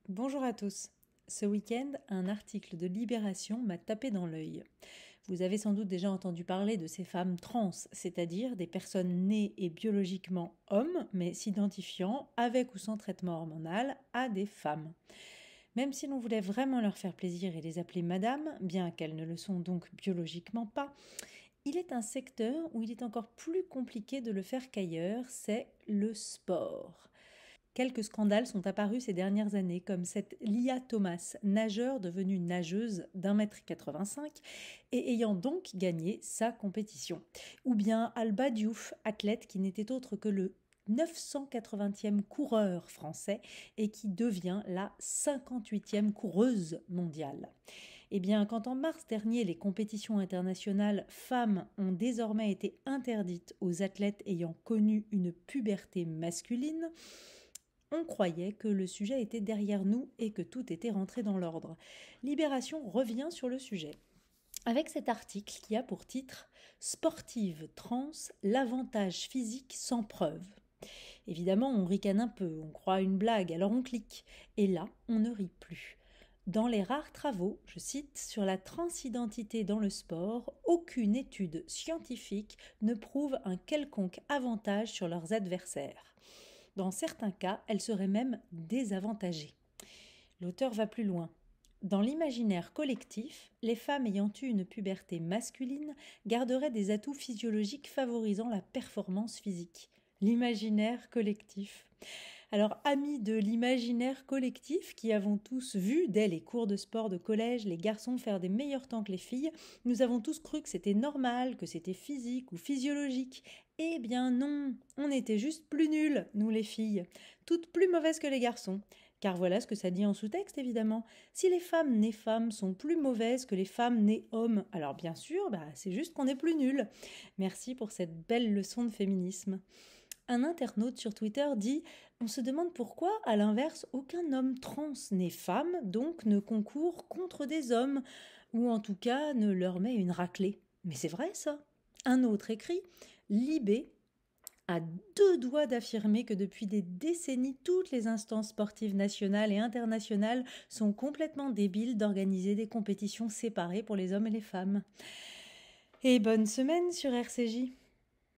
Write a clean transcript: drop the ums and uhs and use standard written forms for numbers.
Bonjour à tous. Ce week-end, un article de Libération m'a tapé dans l'œil. Vous avez sans doute déjà entendu parler de ces femmes trans, c'est-à-dire des personnes nées et biologiquement hommes, mais s'identifiant, avec ou sans traitement hormonal, à des femmes. Même si l'on voulait vraiment leur faire plaisir et les appeler madame, bien qu'elles ne le sont donc biologiquement pas, il est un secteur où il est encore plus compliqué de le faire qu'ailleurs, c'est le sport. Quelques scandales sont apparus ces dernières années, comme cette Lia Thomas, nageur devenue nageuse d'1,85 m et ayant donc gagné sa compétition. Ou bien Alba Diouf, athlète qui n'était autre que le 980e coureur français et qui devient la 58e coureuse mondiale. Eh bien, quand en mars dernier, les compétitions internationales femmes ont désormais été interdites aux athlètes ayant connu une puberté masculine, on croyait que le sujet était derrière nous et que tout était rentré dans l'ordre. Libération revient sur le sujet avec cet article qui a pour titre « Sportive trans, l'avantage physique sans preuve ». Évidemment, on ricane un peu, on croit à une blague, alors on clique. Et là, on ne rit plus. Dans les rares travaux, je cite, sur la transidentité dans le sport, aucune étude scientifique ne prouve un quelconque avantage sur leurs adversaires. Dans certains cas, elle serait même désavantagée. L'auteur va plus loin. Dans l'imaginaire collectif, les femmes ayant eu une puberté masculine garderaient des atouts physiologiques favorisant la performance physique. L'imaginaire collectif. Alors, amis de l'imaginaire collectif qui avons tous vu, dès les cours de sport de collège, les garçons faire des meilleurs temps que les filles, nous avons tous cru que c'était normal, que c'était physique ou physiologique. Eh bien non, on était juste plus nuls, nous les filles, toutes plus mauvaises que les garçons. Car voilà ce que ça dit en sous-texte, évidemment. Si les femmes nées femmes sont plus mauvaises que les femmes nées hommes, alors bien sûr, c'est juste qu'on est plus nuls. Merci pour cette belle leçon de féminisme. Un internaute sur Twitter dit « On se demande pourquoi, à l'inverse, aucun homme trans n'est femme, donc ne concourt contre des hommes, ou en tout cas ne leur met une raclée. » Mais c'est vrai ça. Un autre écrit « Libé à deux doigts d'affirmer que depuis des décennies, toutes les instances sportives nationales et internationales sont complètement débiles d'organiser des compétitions séparées pour les hommes et les femmes. » Et bonne semaine sur RCJ.